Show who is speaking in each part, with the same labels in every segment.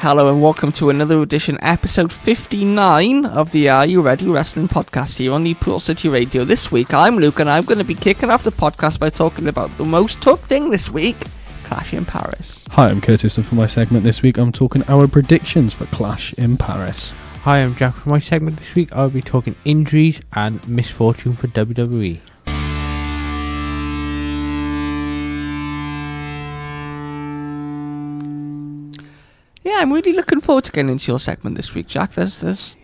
Speaker 1: Hello and welcome to another edition, episode 59 of the Are You Ready Wrestling Podcast here on the Pool City Radio. This week, I'm Luke and I'm going to be kicking off the podcast by talking about the most took thing this week, Clash in Paris.
Speaker 2: Hi, I'm Curtis, and for my segment this week, I'm talking our predictions for Clash in Paris.
Speaker 3: Hi, I'm Jack. For my segment this week, I'll be talking injuries and misfortune for WWE.
Speaker 1: Yeah, I'm really looking forward to getting into your segment this week, Jack. There's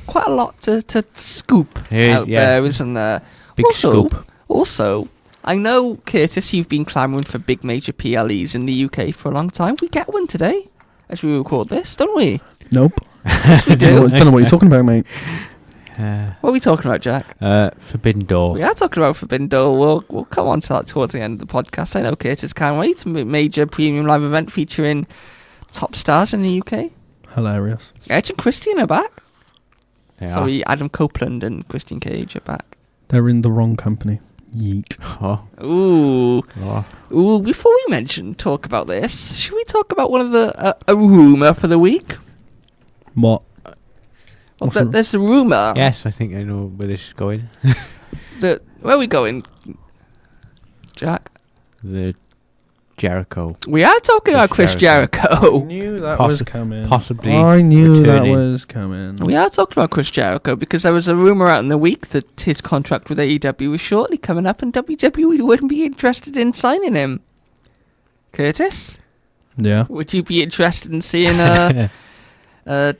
Speaker 1: quite a lot to scoop out there, isn't there?
Speaker 3: Big scoop.
Speaker 1: Also, I know, Curtis, you've been clamouring for big major PLEs in the UK for a long time. We get one today, as we record this, don't we?
Speaker 2: Nope.
Speaker 1: Yes, we do.
Speaker 2: Don't know what you're talking about, mate.
Speaker 1: What are we talking about, Jack?
Speaker 3: Forbidden Door.
Speaker 1: We are talking about Forbidden Door. We'll come on to that towards the end of the podcast. I know Curtis can't wait. Major premium live event featuring top stars in the UK.
Speaker 2: Hilarious.
Speaker 1: Edge and Christian are back.
Speaker 3: Sorry,
Speaker 1: Adam Copeland and Christian Cage are back.
Speaker 2: They're in the wrong company. Yeet.
Speaker 1: Ooh, before we talk about this, should we talk about one of the a rumour for the week?
Speaker 2: What?
Speaker 1: Well, there's a rumour.
Speaker 3: Yes, I think I know where this is going.
Speaker 1: Where are we going, Jack?
Speaker 3: The Jericho.
Speaker 1: We are talking about Chris Jericho.
Speaker 2: I knew that was coming.
Speaker 3: Possibly.
Speaker 2: I knew
Speaker 3: returning.
Speaker 2: that was coming.
Speaker 1: We are talking about Chris Jericho because there was a rumour out in the week that his contract with AEW was shortly coming up and WWE wouldn't be interested in signing him. Curtis?
Speaker 2: Yeah.
Speaker 1: Would you be interested in seeing I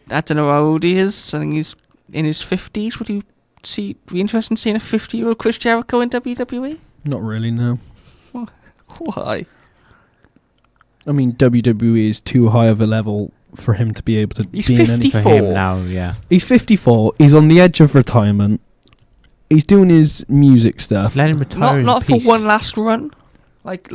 Speaker 1: don't know how old he is. I think he's in his 50s. Would you be interested in seeing a 50-year-old Chris Jericho in WWE?
Speaker 2: Not really, no.
Speaker 1: Why?
Speaker 2: I mean, WWE is too high of a level for him to be able to
Speaker 1: He's
Speaker 2: be in
Speaker 1: 54.
Speaker 3: For him now, yeah.
Speaker 2: He's 54. He's on the edge of retirement. He's doing his music stuff.
Speaker 3: Let him retire
Speaker 1: Not
Speaker 3: in
Speaker 1: for
Speaker 3: peace.
Speaker 1: one last run. Like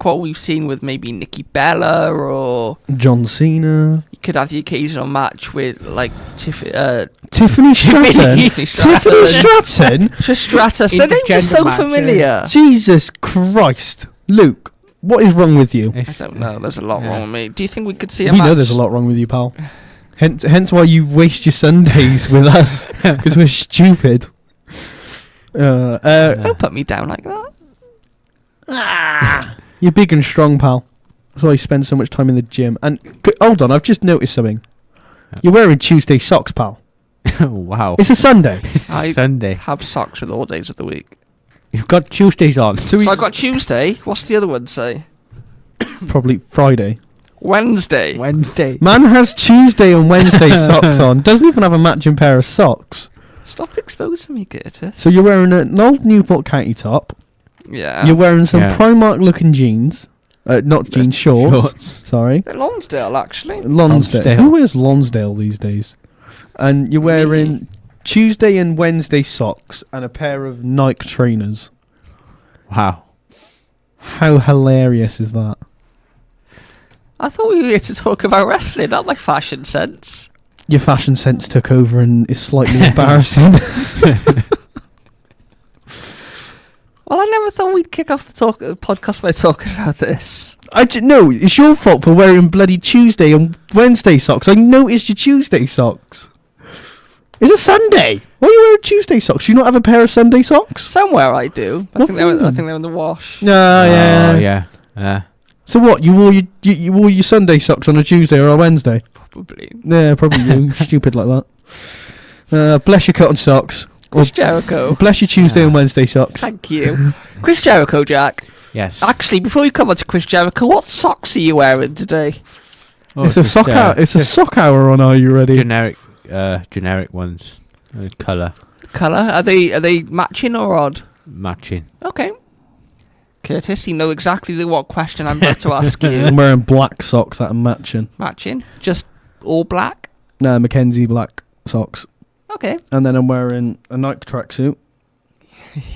Speaker 1: what we've seen with maybe Nikki Bella, or
Speaker 2: John Cena.
Speaker 1: you could have the occasional match with like
Speaker 2: Tiffany Stratton.
Speaker 1: Tiffany
Speaker 2: Tiffany Stratton?
Speaker 1: Stratus. Their names are so
Speaker 3: match,
Speaker 1: familiar.
Speaker 2: Jesus Christ. Luke, what is wrong with you?
Speaker 1: I don't know. There's a lot wrong with me. Do you think we could see a
Speaker 2: We
Speaker 1: match?
Speaker 2: know there's a lot wrong with you, pal. Hence why you waste your Sundays with us, because we're stupid.
Speaker 1: Don't put me down like that.
Speaker 2: You're big and strong, pal. That's why you spend so much time in the gym. And hold on, I've just noticed something. You're wearing Tuesday socks, pal.
Speaker 3: Oh, wow.
Speaker 2: It's a Sunday.
Speaker 1: I
Speaker 3: Sunday.
Speaker 1: have socks with all days of the week.
Speaker 3: You've got Tuesdays on.
Speaker 1: So I got Tuesday. What's the other one say?
Speaker 2: Probably Friday.
Speaker 1: Wednesday.
Speaker 2: Man has Tuesday and Wednesday socks on. Doesn't even have a matching pair of socks.
Speaker 1: Stop exposing me, Curtis.
Speaker 2: So you're wearing an old Newport County top.
Speaker 1: Yeah.
Speaker 2: You're wearing some Primark-looking jeans. Not jeans, shorts. Sorry.
Speaker 1: They're Lonsdale, actually.
Speaker 2: Lonsdale. Who wears Lonsdale these days? And you're wearing Tuesday and Wednesday socks and a pair of Nike trainers.
Speaker 3: Wow.
Speaker 2: How hilarious is that?
Speaker 1: I thought we were here to talk about wrestling, not my fashion sense.
Speaker 2: Your fashion sense took over and is slightly embarrassing.
Speaker 1: Well, I never thought we'd kick off the podcast by talking about this.
Speaker 2: No, it's your fault for wearing bloody Tuesday and Wednesday socks. I noticed your Tuesday socks. It's a Sunday. Why are you wearing Tuesday socks? Do you not have a pair of Sunday socks?
Speaker 1: Somewhere I do. I think they're in the wash.
Speaker 2: Yeah.
Speaker 3: Yeah.
Speaker 2: So what? You wore your Sunday socks on a Tuesday or a Wednesday?
Speaker 1: Probably.
Speaker 2: Yeah, probably you. Stupid like that. Bless your cotton socks.
Speaker 1: Chris Jericho.
Speaker 2: Bless your Tuesday and Wednesday socks.
Speaker 1: Thank you. Chris Jericho, Jack.
Speaker 3: Yes.
Speaker 1: Actually, before you come on to Chris Jericho, what socks are you wearing today?
Speaker 2: It's a sock hour. It's a sock hour on Are You Ready?
Speaker 3: Generic ones. Colour.
Speaker 1: Are they matching or odd?
Speaker 3: Matching.
Speaker 1: Okay. Curtis, you know exactly what question I'm about to ask you.
Speaker 2: I'm wearing black socks that are matching.
Speaker 1: Matching? Just all black?
Speaker 2: No, Mackenzie black socks.
Speaker 1: Okay.
Speaker 2: And then I'm wearing a Nike tracksuit,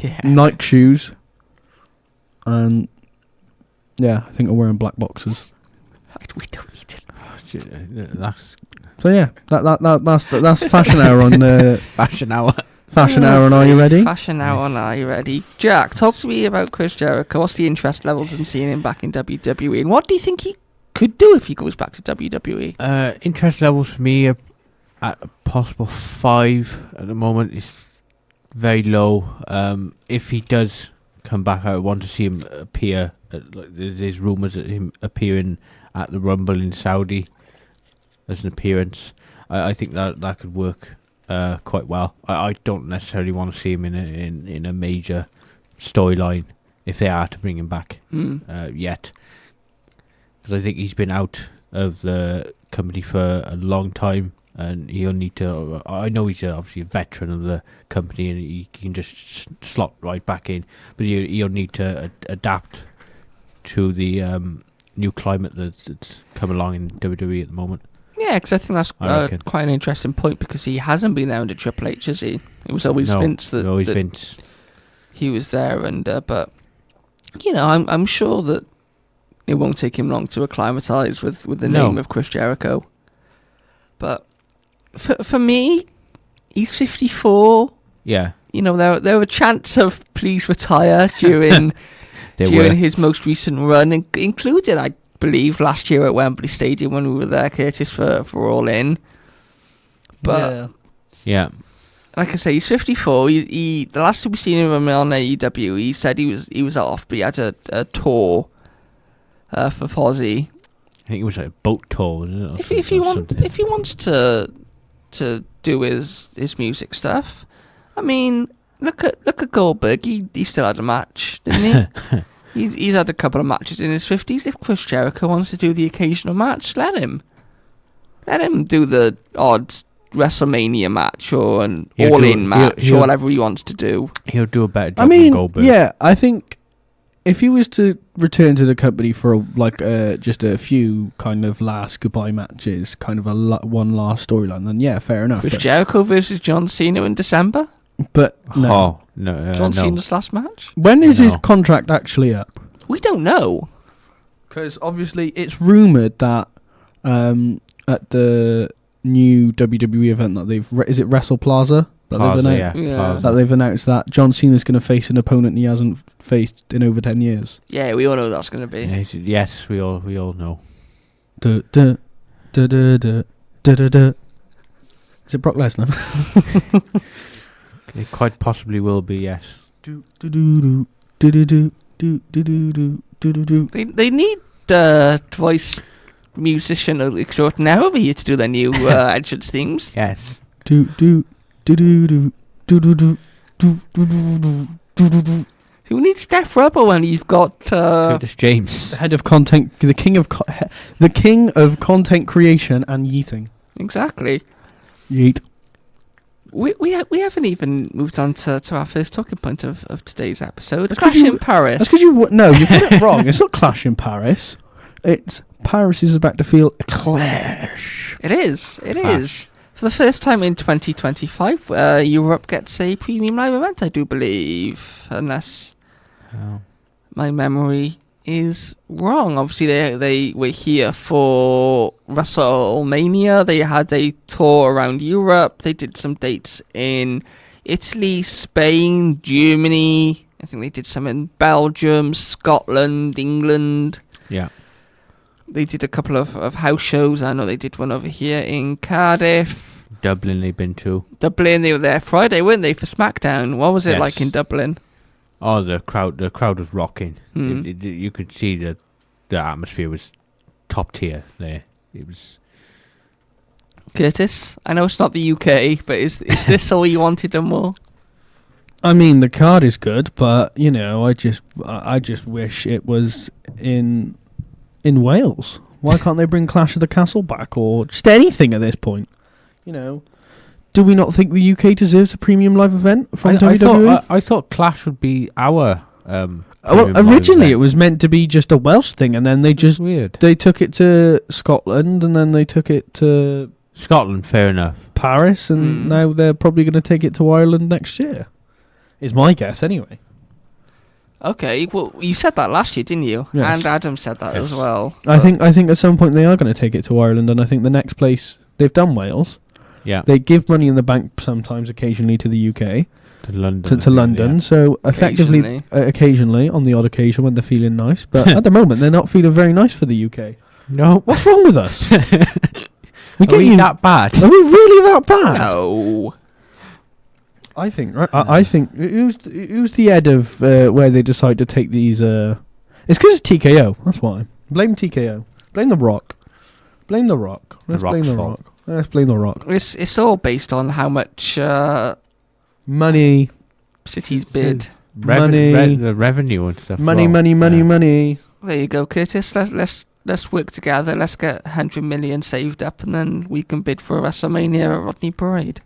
Speaker 1: Yeah.
Speaker 2: Nike shoes, and yeah, I think I'm wearing black boxers.
Speaker 1: We don't need to.
Speaker 2: So yeah, that's fashion hour on
Speaker 3: Fashion hour.
Speaker 2: Fashion hour on Are You Ready?
Speaker 1: Fashion hour on Are You Ready? Jack, talk to me about Chris Jericho. What's the interest levels in seeing him back in WWE? And what do you think he could do if he goes back to WWE?
Speaker 3: Interest levels for me are at a possible 5 at the moment. Is very low. If he does come back, I want to see him appear. There's rumours of him appearing at the Rumble in Saudi as an appearance. I think that could work quite well. I don't necessarily want to see him in a major storyline if they are to bring him back yet, because I think he's been out of the company for a long time, and he'll need to. I know he's obviously a veteran of the company, and he can just slot right back in, but he'll need to adapt to the new climate that's come along in WWE at the moment.
Speaker 1: Yeah, because I think that's quite an interesting point, because he hasn't been there under Triple H, has he? It was always Vince that
Speaker 3: Vince.
Speaker 1: He was there under, but I'm sure that it won't take him long to acclimatise with the name of Chris Jericho. But for me, he's 54.
Speaker 3: Yeah.
Speaker 1: There were chants of please retire during his most recent run, including, I believe, last year at Wembley Stadium when we were there, Curtis, for All In. But
Speaker 3: yeah,
Speaker 1: like I say, he's 54. He the last time we seen him on AEW, he said he was off, but he had a tour for Fozzy.
Speaker 3: I think it was like a boat tour, wasn't it?
Speaker 1: If he wants to do his music stuff, I mean, look at Goldberg. He still had a match, didn't he? He's had a couple of matches in his 50s. If Chris Jericho wants to do the occasional match, let him. Let him do the odd WrestleMania match or an all-in match or whatever he wants to do.
Speaker 3: He'll do a better job than Goldberg.
Speaker 2: Yeah, I think if he was to return to the company for just a few kind of last goodbye matches, kind of one last storyline, then yeah, fair enough.
Speaker 1: Chris Jericho versus John Cena in December?
Speaker 2: But no.
Speaker 3: Oh, no.
Speaker 1: John Cena's last match?
Speaker 2: When is his contract actually up?
Speaker 1: We don't know.
Speaker 2: Because obviously it's rumoured that at the new WWE event that is it Wrestle Plaza? That they've announced that John Cena's going to face an opponent he hasn't faced in over 10 years.
Speaker 1: Yeah, we all know that's going to be.
Speaker 3: Yes, we all know.
Speaker 2: Is it Brock Lesnar?
Speaker 3: It quite possibly will be, yes.
Speaker 1: They need voice musician extraordinaire over here to do their new entrance themes.
Speaker 3: Yes.
Speaker 1: Who needs Def Rubber when you've got
Speaker 3: Curtis James,
Speaker 2: the head of content, the king of content creation and yeeting.
Speaker 1: Exactly.
Speaker 2: Yeet.
Speaker 1: We haven't even moved on to our first talking point of today's episode. Clash in Paris.
Speaker 2: That's because you got it wrong. It's not Clash in Paris. It's Paris is about to feel a clash.
Speaker 1: It is. For the first time in 2025, Europe gets a premium live event, I do believe, unless my memory is wrong. Obviously, they were here for WrestleMania. They had a tour around Europe. They did some dates in Italy, Spain, Germany. I think they did some in Belgium, Scotland, England.
Speaker 3: Yeah.
Speaker 1: They did a couple of house shows. I know they did one over here in Cardiff.
Speaker 3: Dublin they've been to.
Speaker 1: Dublin, they were there Friday, weren't they, for SmackDown? What was it like in Dublin?
Speaker 3: Oh, the crowd was rocking. You could see the atmosphere was top tier there. It was.
Speaker 1: Curtis, I know it's not the UK, but is this all you wanted and more?
Speaker 2: I mean, the card is good, but I just wish it was in Wales. Why can't they bring Clash of the Castle back or just anything at this point? Do we not think the UK deserves a premium live event from WWE?
Speaker 3: I thought Clash would be our.
Speaker 2: Originally it was meant to be just a Welsh thing, and then they just
Speaker 3: weird.
Speaker 2: They took it to Scotland, and then they took it to
Speaker 3: Scotland. Fair enough.
Speaker 2: Paris, and now they're probably going to take it to Ireland next year. Is my guess anyway.
Speaker 1: Okay, well, you said that last year, didn't you?
Speaker 2: Yes.
Speaker 1: And Adam said that as well.
Speaker 2: I think at some point they are going to take it to Ireland, and I think the next place they've done Wales.
Speaker 3: Yeah,
Speaker 2: they give money in the bank sometimes, occasionally to the UK,
Speaker 3: to London,
Speaker 2: to London. Yeah. So effectively, occasionally on the odd occasion when they're feeling nice, but at the moment they're not feeling very nice for the UK.
Speaker 3: No.
Speaker 2: What's wrong with us? We
Speaker 3: Are we that bad?
Speaker 2: Are we really that bad?
Speaker 1: No.
Speaker 2: I think. Right. I think who's the head of where they decide to take these? It's because it's TKO. That's why. Blame TKO. Blame the Rock. Blame the Rock. Let's blame the Rock. Let's blame the Rock.
Speaker 1: It's all based on how much
Speaker 2: Money.
Speaker 1: Cities bid.
Speaker 2: Money.
Speaker 3: The revenue and stuff.
Speaker 2: Money.
Speaker 3: well.
Speaker 2: Money. Money.
Speaker 3: Yeah.
Speaker 2: Money.
Speaker 1: There you go, Curtis. Let's work together. Let's get 100 million saved up, and then we can bid for a WrestleMania at Rodney Parade.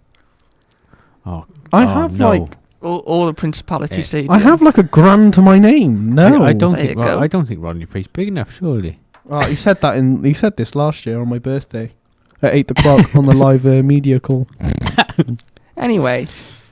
Speaker 3: Oh,
Speaker 2: I have
Speaker 3: no.
Speaker 2: like.
Speaker 1: Or the Principality Stadium.
Speaker 2: I have like a grand to my name. No,
Speaker 3: I don't
Speaker 1: There
Speaker 3: think.
Speaker 1: you go.
Speaker 3: I don't think Rodney Priest's big enough. Surely.
Speaker 2: Oh, he said that he said this last year on my birthday at 8:00 on the live media call.
Speaker 1: Anyway,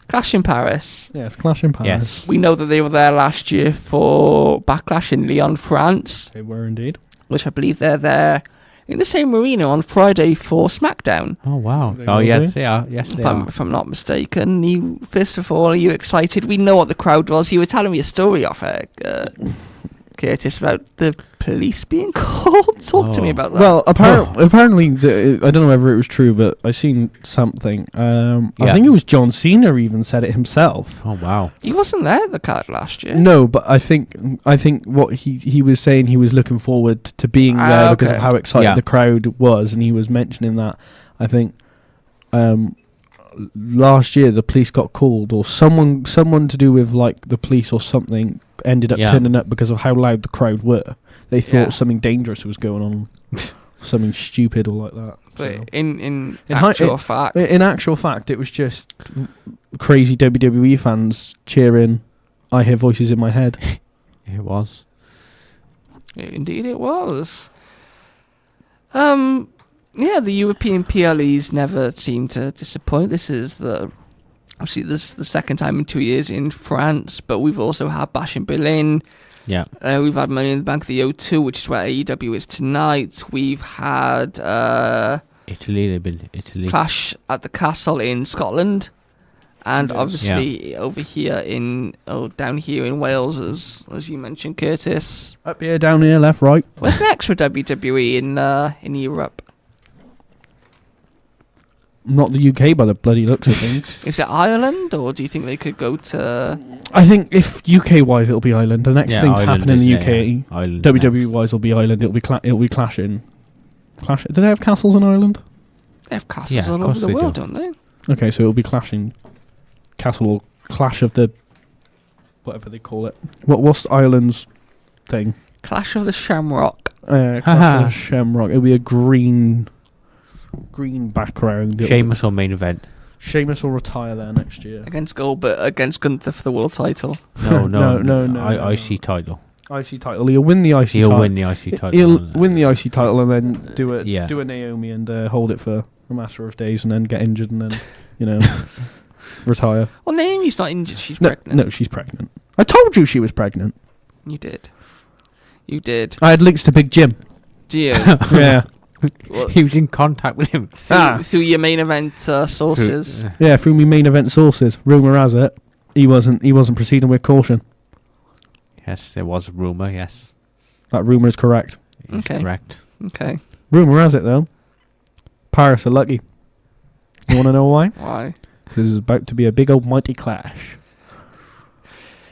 Speaker 1: Clash in Paris.
Speaker 2: Yes, Clash in Paris.
Speaker 3: Yes.
Speaker 1: We know that they were there last year for Backlash in Lyon, France,
Speaker 2: They were indeed.
Speaker 1: which I believe they're there in the same arena on Friday for SmackDown.
Speaker 3: Oh wow.
Speaker 2: They
Speaker 3: Oh
Speaker 2: will
Speaker 3: yes,
Speaker 2: be.
Speaker 3: they are. Yes, they are.
Speaker 1: If I'm not mistaken, first of all, are you excited? We know what the crowd was. You were telling me a story off air, Curtis, about the police being called. Talk to me
Speaker 3: Oh.
Speaker 1: about that.
Speaker 2: Well, apparently, I don't know whether it was true, but I seen something. I
Speaker 3: Yeah.
Speaker 2: think it was John Cena even said it himself.
Speaker 3: Oh wow.
Speaker 1: he wasn't there at the card last year.
Speaker 2: No, but I think what he was saying, he was looking forward to being there because of
Speaker 1: okay.
Speaker 2: how excited
Speaker 3: Yeah.
Speaker 2: the crowd was, and he was mentioning that. I think last year the police got called, or someone to do with like the police or something ended up
Speaker 3: Yeah.
Speaker 2: turning up because of how loud the crowd were. They thought
Speaker 1: Yeah.
Speaker 2: something dangerous was going on, something stupid or like that.
Speaker 1: But
Speaker 2: So.
Speaker 1: in
Speaker 2: hi-
Speaker 1: actual fact,
Speaker 2: In actual fact, it was just crazy WWE fans cheering. I hear voices in my head.
Speaker 3: It was.
Speaker 1: indeed it was. Yeah, the European PLEs never seem to disappoint. This is obviously this is the second time in 2 years in France, but we've also had Bash in Berlin.
Speaker 3: Yeah.
Speaker 1: We've had Money in the Bank at the O2, which is where AEW is tonight. We've had
Speaker 3: Italy. They've been Italy.
Speaker 1: Clash at the Castle in Scotland, and
Speaker 2: Yes.
Speaker 1: obviously over here down here in Wales, as you mentioned, Curtis.
Speaker 2: Up here, down here, left, right.
Speaker 1: What's next for WWE in Europe?
Speaker 2: Not the UK by the bloody looks of things.
Speaker 1: Is it Ireland, or do you think they could go to?
Speaker 2: I think if UK wise, it'll be Ireland. The next thing to happen in the UK,
Speaker 3: Ireland.
Speaker 2: WWE wise, will be Ireland. It'll be clashing. Do they have castles in Ireland?
Speaker 1: They have castles
Speaker 3: Yeah, of
Speaker 1: all
Speaker 3: course
Speaker 1: over the
Speaker 3: they
Speaker 1: world,
Speaker 3: do.
Speaker 1: don't they?
Speaker 2: Okay, so it'll be clashing. Castle or clash of the whatever they call it. What's Ireland's thing?
Speaker 1: Clash of the Shamrock.
Speaker 2: Clash of the Shamrock. It'll be a green background.
Speaker 3: Sheamus or main event?
Speaker 2: Sheamus will retire there next year.
Speaker 1: Against Goldberg, against Gunther for the world title.
Speaker 2: No.
Speaker 3: IC title.
Speaker 2: IC title. He'll win the IC
Speaker 3: He'll
Speaker 2: title.
Speaker 3: win the IC title.
Speaker 2: He'll win the IC title and then do
Speaker 3: Yeah.
Speaker 2: a Naomi and hold it for a matter of days and then get injured and then retire.
Speaker 1: Well, Naomi's not injured. She's
Speaker 2: No,
Speaker 1: pregnant.
Speaker 2: no, she's pregnant. I told you she was pregnant.
Speaker 1: You did. You did.
Speaker 2: I had links to Big Jim.
Speaker 1: Do you?
Speaker 2: Yeah,
Speaker 1: Well,
Speaker 3: He was in contact with him.
Speaker 1: through your main event sources.
Speaker 2: yeah. Through me main event sources, rumor has it he wasn't proceeding with caution.
Speaker 3: Yes, there was a rumour, yes.
Speaker 2: That rumor is correct.
Speaker 3: He's
Speaker 1: Okay.
Speaker 3: correct.
Speaker 1: Okay.
Speaker 2: Rumor has it though, Paris are lucky. You want to know why?
Speaker 1: Why?
Speaker 2: This is about to be a big old mighty clash.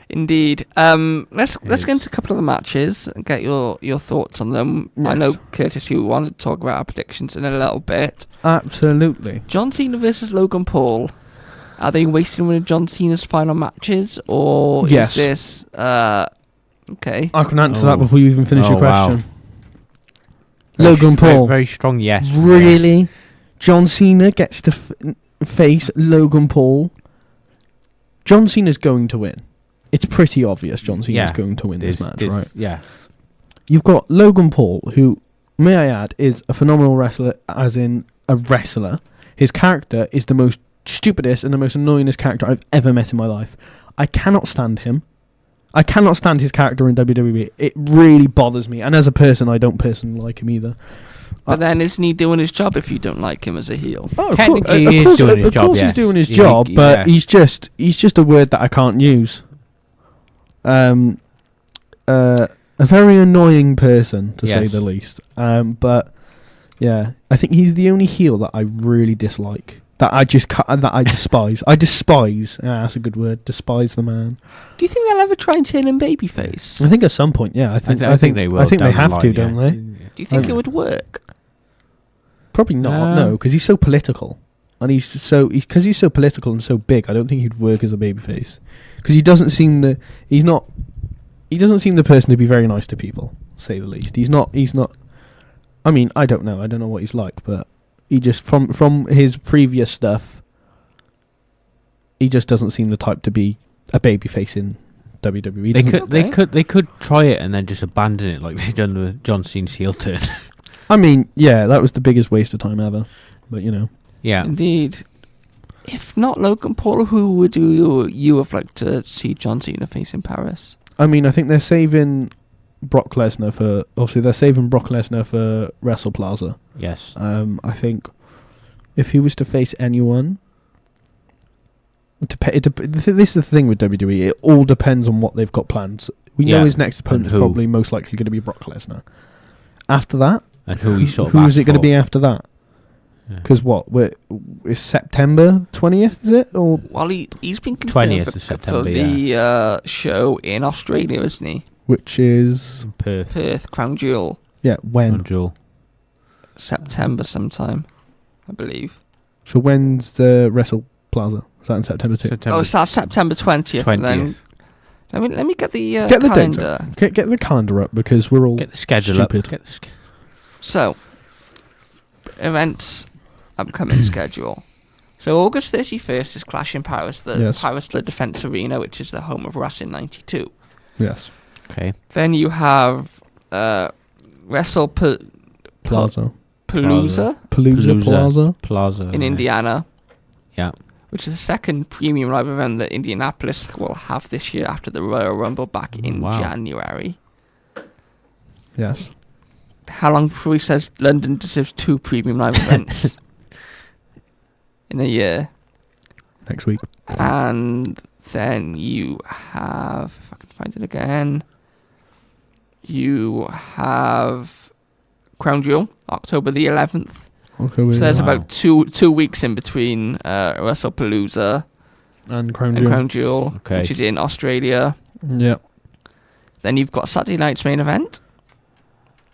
Speaker 1: Indeed. Let's
Speaker 3: Yes.
Speaker 1: get into a couple of the matches and get your thoughts on them. I
Speaker 2: Yes.
Speaker 1: know, Curtis, you wanted to talk about our predictions in a little bit.
Speaker 2: Absolutely.
Speaker 1: John Cena versus Logan Paul. Are they wasting one of John Cena's final matches, or
Speaker 2: Yes.
Speaker 1: is this okay?
Speaker 2: I can answer
Speaker 3: Oh.
Speaker 2: that before you even finish your
Speaker 3: Oh, wow.
Speaker 2: question. Logan Paul.
Speaker 3: Very strong, yes.
Speaker 2: Really? John Cena gets to face Logan Paul. John Cena's going to win. It's pretty obvious John Cena's
Speaker 3: Yeah.
Speaker 2: going to win this match, right?
Speaker 3: Yeah.
Speaker 2: You've got Logan Paul, who, may I add, is a phenomenal wrestler, as in a wrestler. His character is the most stupidest and the most annoyingest character I've ever met in my life. I cannot stand him. I cannot stand his character in WWE. It really bothers me. And as a person, I don't personally like him either.
Speaker 1: But then isn't he doing his job if you don't like him as a heel?
Speaker 2: Oh,
Speaker 3: Technically, he is doing his job,
Speaker 2: Of course,
Speaker 3: yes.
Speaker 2: he's doing his
Speaker 3: Yeah,
Speaker 2: job, but
Speaker 3: yeah.
Speaker 2: he's just a word that I can't use. a very annoying person, to say
Speaker 3: Yes.
Speaker 2: the least. But yeah, I think he's the only heel that I really dislike. That I despise. I despise. That's a good word. Despise the man.
Speaker 1: Do you think they'll ever try and turn him babyface?
Speaker 2: I think at some point, yeah. I think
Speaker 3: they will.
Speaker 2: I think they
Speaker 3: down the
Speaker 2: have to,
Speaker 3: line,
Speaker 2: don't
Speaker 3: yeah.
Speaker 2: they?
Speaker 1: Do you think
Speaker 2: Yeah.
Speaker 1: it would work?
Speaker 2: Probably not. No, because he's so political, and he's so political and so big. I don't think he'd work as a babyface because he doesn't seem the person to be very nice to people, say the least. He's not. I mean, I don't know what he's like, but he just from his previous stuff, he just doesn't seem the type to be a babyface in WWE.
Speaker 3: They could try it and then just abandon it like they've done with John Cena's heel turn.
Speaker 2: I mean, yeah, that was the biggest waste of time ever. But
Speaker 3: Yeah.
Speaker 1: Indeed. If not Logan Paul, who would you have liked to see John Cena face in Paris?
Speaker 2: I mean, I think they're saving Brock Lesnar for Wrestle Plaza.
Speaker 3: Yes.
Speaker 2: I think if he was to face anyone, this is the thing with WWE. It all depends on what they've got planned. We know his next opponent is probably most likely going to be Brock Lesnar. After that,
Speaker 3: and who he sort of
Speaker 2: who is it going to
Speaker 3: for.
Speaker 2: be after that? Because it's September 20th, is it? Or
Speaker 1: Well, he's been confirmed
Speaker 3: 20th
Speaker 1: for
Speaker 3: of September,
Speaker 1: the show in Australia, isn't he?
Speaker 2: which is
Speaker 1: Perth, Crown Jewel.
Speaker 2: yeah, when?
Speaker 3: Crown Jewel.
Speaker 1: September sometime, I believe.
Speaker 2: So when's the Wrestle Plaza? Is that in September too?
Speaker 1: Oh, it's that September 20th. And then
Speaker 3: 20th.
Speaker 1: let me get the
Speaker 2: Get the dates
Speaker 1: calendar.
Speaker 2: up. Get the calendar up because we're all
Speaker 3: Get the schedule
Speaker 2: stupid.
Speaker 3: up. Get the
Speaker 1: So, events, upcoming schedule. So August 31st is Clash in Paris, the Paris Le Defense Arena, which is the home of Wrestling 92.
Speaker 2: Yes.
Speaker 3: Okay.
Speaker 1: Then you have Wrestle
Speaker 2: Plaza.
Speaker 3: Plaza
Speaker 1: in Indiana.
Speaker 3: Yeah.
Speaker 1: Which is the second premium live event that Indianapolis will have this year after the Royal Rumble back in January.
Speaker 2: Yes.
Speaker 1: How long before he says London deserves 2 premium live events in a year?
Speaker 2: Next week.
Speaker 1: And then you have, if I can find it again, you have Crown Jewel, October the 11th.
Speaker 2: Okay,
Speaker 1: So there's about two weeks in between WrestlePalooza
Speaker 2: and Crown
Speaker 1: Jewel, which is in Australia.
Speaker 2: Yeah.
Speaker 1: Then you've got Saturday night's main event,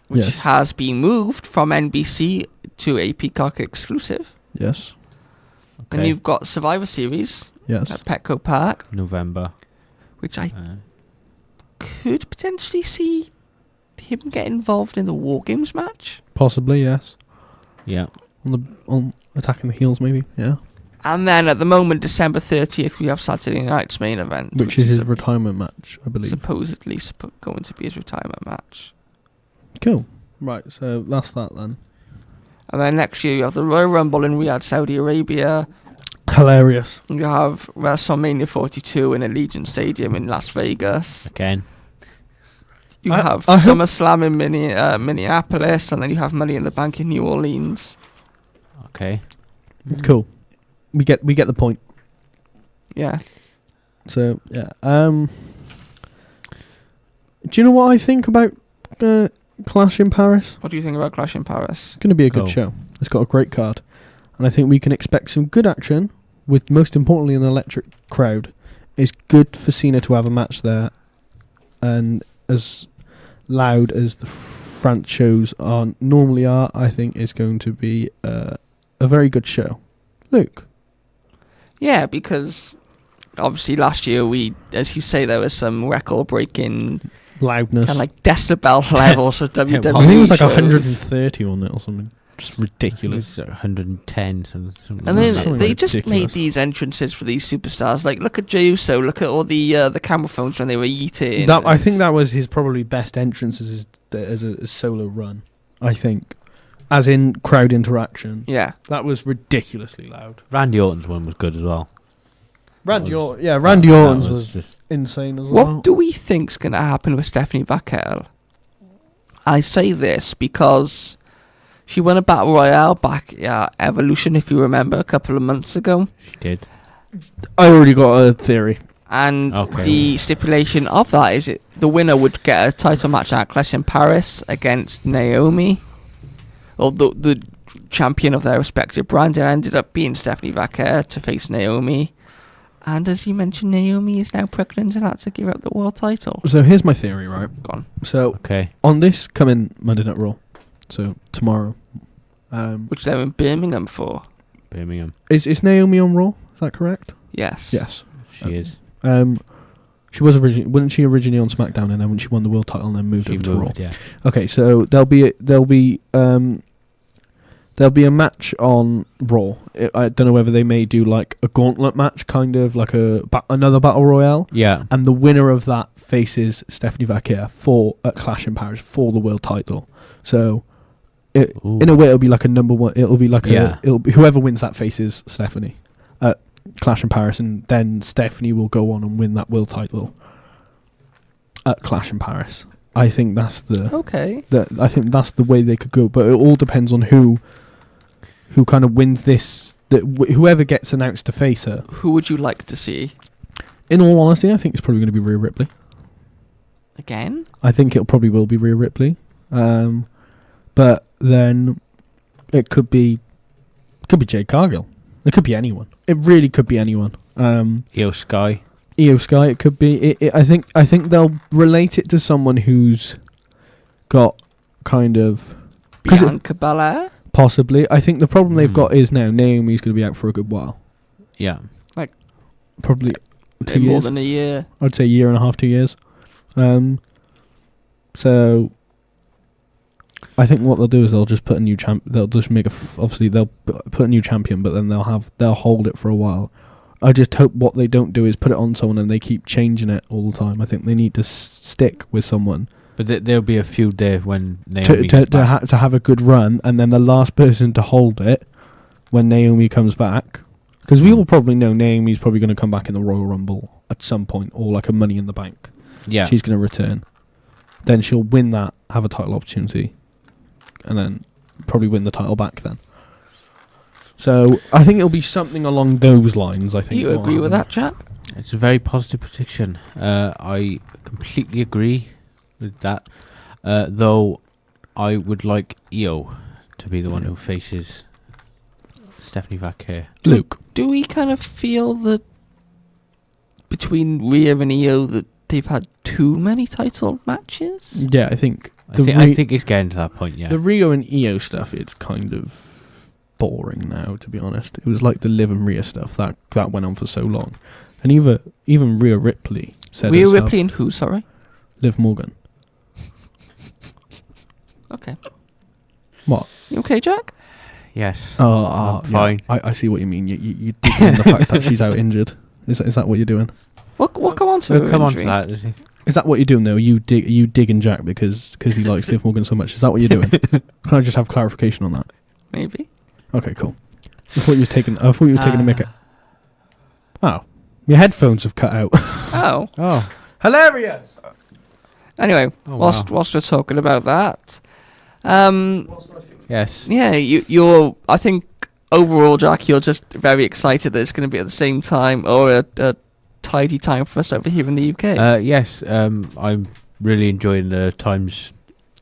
Speaker 1: which has been moved from NBC to a Peacock exclusive.
Speaker 2: Yes.
Speaker 1: Okay. Then you've got Survivor Series at Petco Park.
Speaker 3: November. Which
Speaker 1: I could potentially see him get involved in the War Games match.
Speaker 2: Possibly, yes.
Speaker 3: Yeah.
Speaker 2: On Attacking the Heels, maybe. Yeah.
Speaker 1: And then at the moment, December 30th, we have Saturday night's main event.
Speaker 2: Which is his retirement match, I believe.
Speaker 1: Supposedly going to be his retirement match.
Speaker 2: Cool. Right, so that's that then.
Speaker 1: And then next year, you have the Royal Rumble in Riyadh, Saudi Arabia.
Speaker 2: Hilarious.
Speaker 1: You have WrestleMania 42 in Allegiant Stadium in Las Vegas.
Speaker 3: Again.
Speaker 1: You have SummerSlam in Minneapolis, and then you have Money in the Bank in New Orleans.
Speaker 3: Okay.
Speaker 2: Cool. We get the point.
Speaker 1: Yeah.
Speaker 2: So yeah. Do you know what I think about Clash in Paris?
Speaker 1: What do you think about Clash in Paris?
Speaker 2: It's going to be a good show. It's got a great card, and I think we can expect some good action. With most importantly, an electric crowd. It's good for Cena to have a match there, and as loud as the France shows normally are, I think it's going to be a very good show. Luke?
Speaker 1: Yeah, because obviously last year as you say, there was some record-breaking
Speaker 2: loudness,
Speaker 1: kind of like decibel levels of WWE.
Speaker 2: I think it was like 130 on it or something. Just ridiculous.
Speaker 3: 110. Something
Speaker 1: and then they just made these entrances for these superstars. Like, look at Jey Uso. Look at all the camera phones when they were eating.
Speaker 2: I think that was his probably best entrance as a solo run. I think, as in crowd interaction.
Speaker 1: Yeah,
Speaker 2: that was ridiculously loud.
Speaker 3: Randy Orton's one was good as well.
Speaker 2: Randy Orton's was just insane as well.
Speaker 1: What do we think's going to happen with Stephanie Vaquel? I say this because she won a Battle Royale back at Evolution, if you remember, a couple of months ago.
Speaker 3: She did.
Speaker 2: I already got a theory.
Speaker 1: And
Speaker 3: Okay.
Speaker 1: the stipulation of that is the winner would get a title match at Clash in Paris against Naomi, or the champion of their respective brand. It ended up being Stephanie Vaquer to face Naomi. And as you mentioned, Naomi is now pregnant and had to give up the world title.
Speaker 2: So here's my theory, right?
Speaker 1: Go on.
Speaker 2: So
Speaker 3: Okay.
Speaker 2: on this coming Monday Night Raw, so tomorrow,
Speaker 1: Which they're in Birmingham for.
Speaker 3: Birmingham.
Speaker 2: is Naomi on Raw? Is that correct?
Speaker 1: Yes.
Speaker 2: Yes.
Speaker 3: She is.
Speaker 2: She was wasn't she originally on SmackDown, and then when she won the world title and then moved
Speaker 3: She
Speaker 2: over to Raw?
Speaker 3: moved, yeah.
Speaker 2: Okay, so there'll be a match on Raw. I don't know whether they may do like a gauntlet match, kind of like another battle royale.
Speaker 3: Yeah.
Speaker 2: And the winner of that faces Stephanie Vaquer at Clash in Paris for the world title. So, in a way, it'll be like a number one. It'll be like whoever wins that faces Stephanie at Clash in Paris, and then Stephanie will go on and win that world title at Clash in Paris. I think that's I think that's the way they could go, but it all depends on who kind of wins this. Whoever gets announced to face her.
Speaker 1: Who would you like to see?
Speaker 2: In all honesty, I think it's probably going to be Rhea Ripley.
Speaker 1: Again?
Speaker 2: I think it probably will be Rhea Ripley. But then it could be Jade Cargill. It could be anyone. It really could be anyone.
Speaker 3: Io Sky.
Speaker 2: Io Sky. It could be. I think they'll relate it to someone who's got kind of
Speaker 1: Bianca Belair?
Speaker 2: Possibly. I think the problem they've got is now Naomi's going to be out for a good while.
Speaker 3: Yeah.
Speaker 2: Probably 2 years.
Speaker 1: More than a year.
Speaker 2: I'd say a year and a half, 2 years. So I think what they'll do is they'll just put a new they'll just make obviously they'll put a new champion, but then they'll hold it for a while. I just hope what they don't do is put it on someone and they keep changing it all the time. I think they need to stick with someone.
Speaker 3: But there'll be a feud there when Naomi
Speaker 2: to have a good run, and then the last person to hold it when Naomi comes back, because we all probably know Naomi's probably going to come back in the Royal Rumble at some point, or like a Money in the Bank.
Speaker 3: Yeah.
Speaker 2: She's going to return. Then she'll win that, have a title opportunity, and then probably win the title back then. So I think it'll be something along those lines. I think.
Speaker 1: Do you agree with that, Jack?
Speaker 3: It's a very positive prediction. I completely agree with that. Though I would like Io to be the one who faces Stephanie Vaquer.
Speaker 2: Luke.
Speaker 1: Do we kind of feel that between Rhea and Io that they've had too many title matches?
Speaker 2: Yeah, I think.
Speaker 3: I think it's getting to that point. Yeah.
Speaker 2: The Rio and Io stuff, it's kind of boring now, to be honest. It was like the Liv and Rhea stuff that went on for so long, and even Rhea Ripley said
Speaker 1: Rhea Ripley and who? Sorry,
Speaker 2: Liv Morgan.
Speaker 1: Okay.
Speaker 2: What?
Speaker 1: You okay, Jack?
Speaker 3: Yes.
Speaker 2: Oh,
Speaker 3: fine.
Speaker 2: Yeah, I see what you mean. You dig on the fact that she's out injured. Is that what you're doing?
Speaker 1: We'll come on to her
Speaker 3: Come on
Speaker 1: injury.
Speaker 3: to that. Is it?
Speaker 2: Is that what you're doing though? You digging Jack because he likes Liv Morgan so much? Is that what you're doing? Can I just have clarification on that?
Speaker 1: Maybe.
Speaker 2: Okay, cool. I thought you was taking a mick. Oh, your headphones have cut out.
Speaker 1: Oh.
Speaker 3: Oh.
Speaker 2: Hilarious.
Speaker 1: Anyway,
Speaker 3: Oh,
Speaker 1: whilst we're talking about that,
Speaker 3: Yes.
Speaker 1: yeah, you're. I think overall, Jack, you're just very excited that it's going to be at the same time or a tidy time for us over here in the UK.
Speaker 3: Yes. I'm really enjoying the times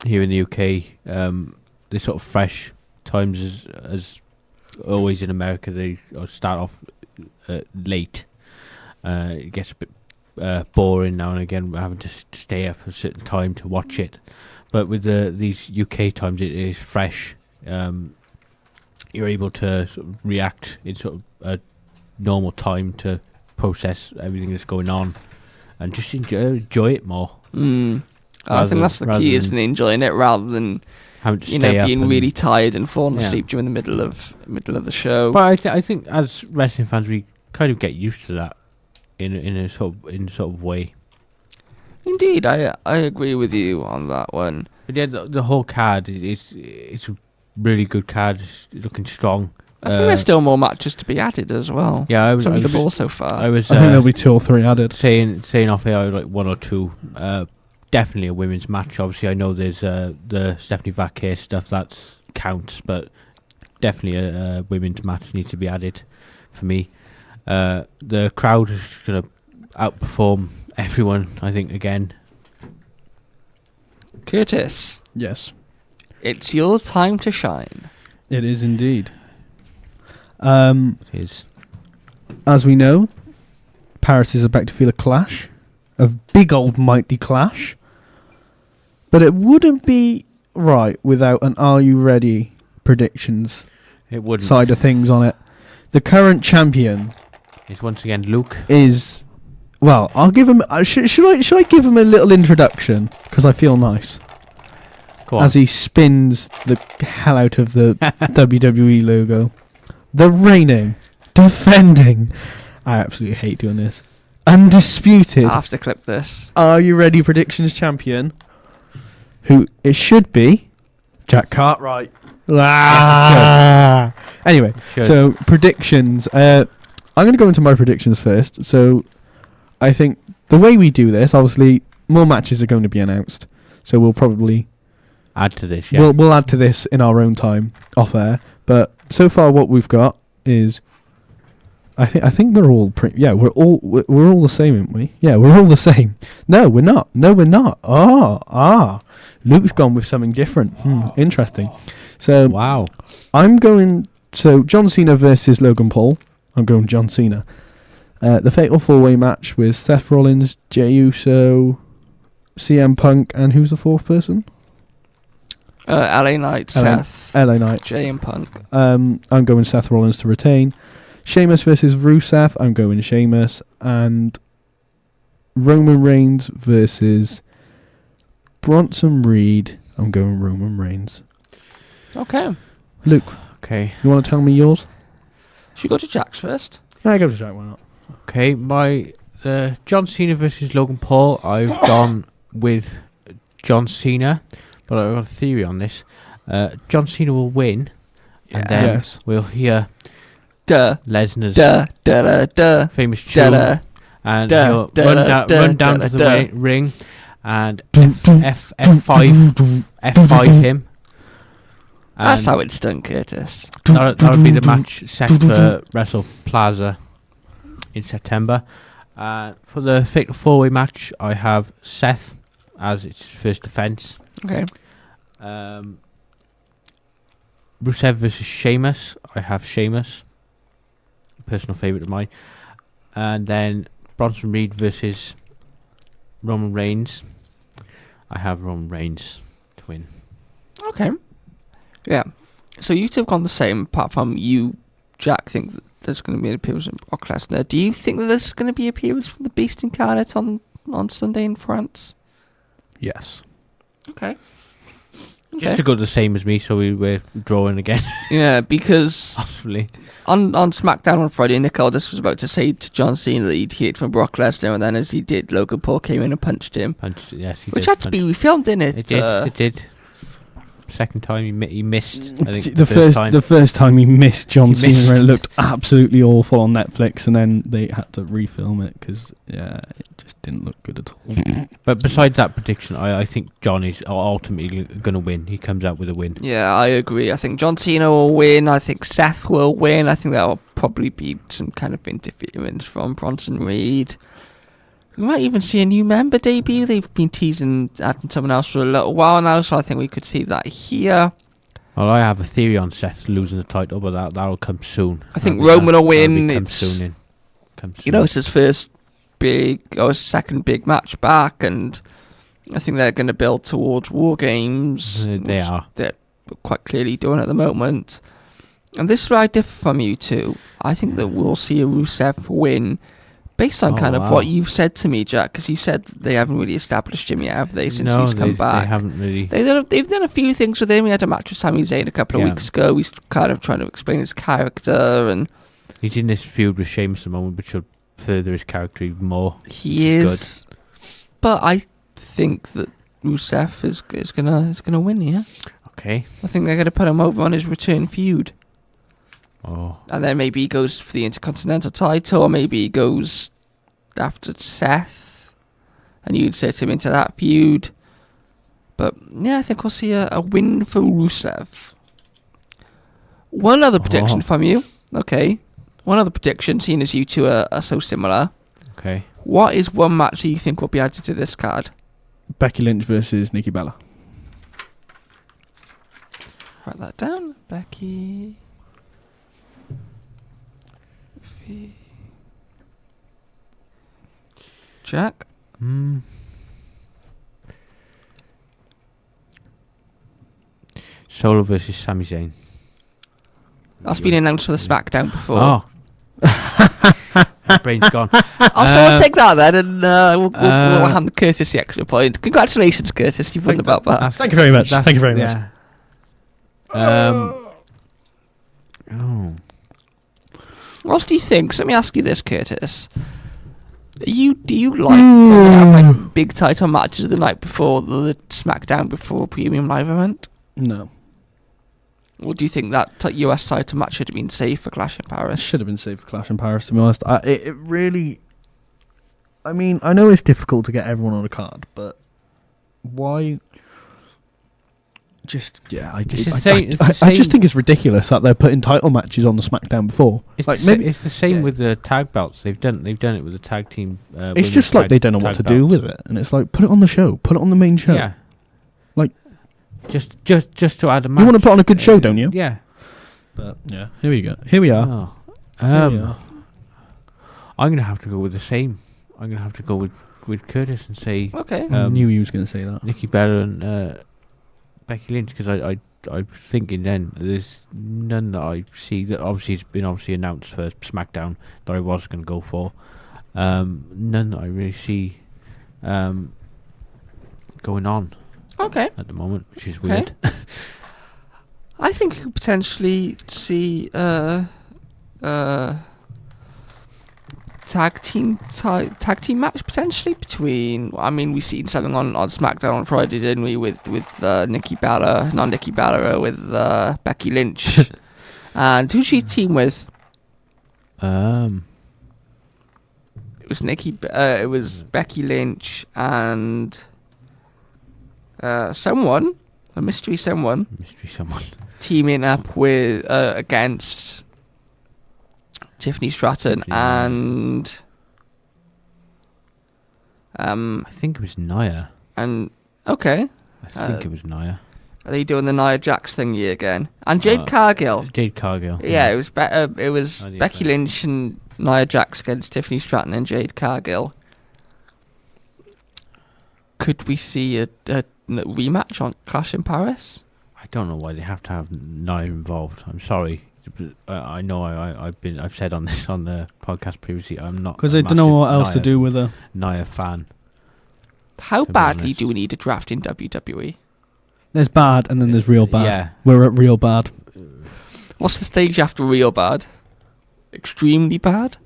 Speaker 3: here in the UK. The sort of fresh times as always in America. They start off late. It gets a bit boring now and again, having to stay up a certain time to watch it. But with these UK times, it is fresh. You're able to sort of react in sort of a normal time to process everything that's going on, and just enjoy it more.
Speaker 1: I think that's the key, isn't it? Enjoying it rather than
Speaker 3: having to stay up
Speaker 1: being really tired and falling
Speaker 3: Yeah.
Speaker 1: asleep during the middle of the show.
Speaker 3: But I think as wrestling fans, we kind of get used to that in a sort of way.
Speaker 1: Indeed, I agree with you on that one.
Speaker 3: But yeah, the whole card it's a really good card. It's looking strong.
Speaker 1: I think there's still more matches to be added as well.
Speaker 3: Yeah, I
Speaker 1: It's only the
Speaker 3: was
Speaker 1: ball so far.
Speaker 3: I was
Speaker 2: I think there'll be 2 or 3 added.
Speaker 3: saying off air like 1 or 2. Definitely a women's match. Obviously, I know there's the Stephanie Vaquer stuff that counts, but definitely a women's match needs to be added for me. The crowd is gonna outperform everyone, I think, again.
Speaker 1: Curtis,
Speaker 2: Yes,
Speaker 1: it's your time to shine.
Speaker 2: it is indeed.
Speaker 3: It is.
Speaker 2: As we know, Paris is about to feel a clash, a big old mighty clash. But it wouldn't be right without an "Are you ready?" predictions
Speaker 3: It wouldn't.
Speaker 2: side of things on it. The current champion
Speaker 3: It's once again Luke.
Speaker 2: is, well, I'll give him. Should I give him a little introduction because I feel nice
Speaker 3: Go on.
Speaker 2: as he spins the hell out of the WWE logo. The reigning, defending. I absolutely hate doing this. Undisputed.
Speaker 1: I have to clip this.
Speaker 2: Are you ready? Predictions champion. Who it should be, Jack Cartwright. Anyway,
Speaker 3: Should.
Speaker 2: so predictions. I'm going to go into my predictions first. So I think the way we do this, obviously, more matches are going to be announced. So we'll probably
Speaker 3: Add to this, yeah.
Speaker 2: we'll add to this in our own time off air. But so far, what we've got is, I think we're all we're all the same, aren't we? Yeah, we're all the same. No, we're not. Luke's gone with something different. Interesting. So
Speaker 3: Wow.
Speaker 2: I'm going. So John Cena versus Logan Paul. I'm going John Cena. The Fatal 4-Way match with Seth Rollins, Jey Uso, CM Punk, and who's the fourth person?
Speaker 1: LA Knight, Seth,
Speaker 2: LA Knight.
Speaker 1: Jay and Punk.
Speaker 2: I'm going Seth Rollins to retain. Sheamus versus Rusev. I'm going Sheamus. And Roman Reigns versus Bronson Reed. I'm going Roman Reigns.
Speaker 1: Okay.
Speaker 2: Luke,
Speaker 3: Okay.
Speaker 2: you want to tell me yours?
Speaker 1: Should we go to Jack's first?
Speaker 2: Yeah, go to Jack. Why not?
Speaker 3: Okay, my John Cena versus Logan Paul. I've gone with John Cena, but I've got a theory on this. John Cena will win, and then
Speaker 2: Yes.
Speaker 3: we'll hear
Speaker 1: Duh.
Speaker 3: Lesnar's
Speaker 1: Duh. Duh. Duh. Duh.
Speaker 3: famous
Speaker 1: Duh.
Speaker 3: tune,
Speaker 1: Duh.
Speaker 3: and
Speaker 1: Duh,
Speaker 3: he'll
Speaker 1: duh,
Speaker 3: run,
Speaker 1: duh,
Speaker 3: run down
Speaker 1: duh,
Speaker 3: to the
Speaker 1: duh.
Speaker 3: ring and F5 him.
Speaker 1: That's
Speaker 3: And
Speaker 1: how it's done, Curtis.
Speaker 3: that'll be the match set for Wrestle Plaza in September. For the Fatal 4-Way match, I have Seth as its first defence.
Speaker 1: Okay.
Speaker 3: Rusev versus Sheamus, I have Sheamus, personal favourite of mine. And then Bronson Reed versus Roman Reigns, I have Roman Reigns to win.
Speaker 1: Okay. Yeah. So you two have gone the same, apart from you, Jack, think that there's going to be an appearance from Brock Lesnar. Do you think that there's going to be an appearance from the Beast Incarnate on Sunday in France?
Speaker 2: Yes.
Speaker 1: Okay.
Speaker 3: Just to go the same as me, so we're drawing again.
Speaker 1: Yeah, because
Speaker 3: Possibly.
Speaker 1: on SmackDown on Friday, Nick Aldis was about to say to John Cena that he'd heard from Brock Lesnar, and then as he did, Logan Paul came in and punched him.
Speaker 3: Yes, he
Speaker 1: Which
Speaker 3: did
Speaker 1: had to be refilmed, didn't it?
Speaker 3: It did. Second time he missed. I think
Speaker 2: The first time he missed John
Speaker 3: He
Speaker 2: Cena,
Speaker 3: missed.
Speaker 2: it looked absolutely awful on Netflix, and then they had to refilm it because it just didn't look good at all.
Speaker 3: But besides that prediction, I think John is ultimately going to win. He comes out with a win.
Speaker 1: Yeah, I agree. I think John Cena will win. I think Seth will win. I think there will probably be some kind of interference from Bronson Reed. We might even see a new member debut. They've been teasing adding someone else for a little while now, so I think we could see that here.
Speaker 3: Well, I have a theory on Seth losing the title, but that'll come soon.
Speaker 1: I think Roman will win.
Speaker 3: Come
Speaker 1: It's,
Speaker 3: soon.
Speaker 1: you know, it's his first big, or his second big match back, and I think they're going to build towards War Games.
Speaker 3: They
Speaker 1: which
Speaker 3: are.
Speaker 1: They're quite clearly doing at the moment. And this is where I differ from you two. I think that we'll see a Rusev win based on kind of what you've said to me, Jack, because you said they haven't really established him yet, have they, since he's come back?
Speaker 3: They haven't really.
Speaker 1: They've done a few things with him. He had a match with Sami Zayn a couple of weeks ago. He's kind of trying to explain his character, and
Speaker 3: He's in this feud with Sheamus at the moment, which will further his character even more.
Speaker 1: he is. But I think that Rusev is gonna win here.
Speaker 3: Okay.
Speaker 1: I think they're gonna put him over on his return feud.
Speaker 3: Oh.
Speaker 1: And then maybe he goes for the Intercontinental title, or maybe he goes after Seth, and you'd set him into that feud. But yeah, I think we'll see a win for Rusev. One other prediction from you. Okay. One other prediction, seeing as you two are so similar.
Speaker 3: Okay.
Speaker 1: What is one match that you think will be added to this card?
Speaker 2: Becky Lynch versus Nikki Bella.
Speaker 1: Write that down. Becky. Jack.
Speaker 3: Solo versus Sami Zayn.
Speaker 1: That's been announced for the SmackDown before.
Speaker 3: Oh. My brain's gone.
Speaker 1: We'll take that then, and we'll hand Curtis the extra point. Congratulations, Curtis. You've won about that.
Speaker 2: Thank you very much. Thank you very much.
Speaker 3: Oh.
Speaker 1: What else do you think? So let me ask you this, Curtis. Do you like have, like, big title matches the night before the SmackDown before Premium Live event?
Speaker 2: No.
Speaker 1: Or do you think that US title match should have been saved for Clash in Paris?
Speaker 2: It should have been saved for Clash in Paris, to be honest. It really... I mean, I know it's difficult to get everyone on a card, but why... I just think it's ridiculous that they're putting title matches on the SmackDown before.
Speaker 3: It's
Speaker 2: It's
Speaker 3: the same with the tag belts. They've done it with the tag team.
Speaker 2: it's just like they don't know what to do with it, and it's like, put it on the show, put it on the main show.
Speaker 3: Yeah,
Speaker 2: like
Speaker 3: just to add a match.
Speaker 2: You want to put on a good show, don't you?
Speaker 3: Yeah,
Speaker 2: but yeah, here we go. Here we are.
Speaker 3: I'm gonna have to go with the same. I'm gonna have to go with Curtis and say.
Speaker 1: Okay.
Speaker 2: I knew he was going to say that.
Speaker 3: Nikki Bella and Becky Lynch, because I'm thinking then there's none that I see that it's been announced for SmackDown that I was going to go for. None that I really see going on.
Speaker 1: Okay.
Speaker 3: At the moment, which is weird.
Speaker 1: I think you could potentially see tag team match potentially between. I mean, we've seen something on SmackDown on Friday, didn't we? With Nikki Bella, not Nikki Bella, with Becky Lynch, and who's she team with?
Speaker 3: It
Speaker 1: was it was Becky Lynch and someone, a mystery someone, teaming up with against Tiffany Stratton and
Speaker 3: I think it was Nia.
Speaker 1: And okay,
Speaker 3: I think it was Nia.
Speaker 1: Are they doing the Nia Jax thingy again? And Jade Cargill.
Speaker 3: Jade Cargill.
Speaker 1: Yeah, it was Becky Lynch and Nia Jax against Tiffany Stratton and Jade Cargill. Could we see a rematch on Clash in Paris?
Speaker 3: I don't know why they have to have Nia involved. I'm sorry. I know I've said on the podcast previously, I'm not,
Speaker 2: because they don't know what else to do with a
Speaker 3: Nia fan.
Speaker 1: How badly do we need a draft in WWE?
Speaker 2: There's bad and then there's real bad.
Speaker 3: Yeah.
Speaker 2: We're at real bad. What's
Speaker 1: the stage after real bad? Extremely bad?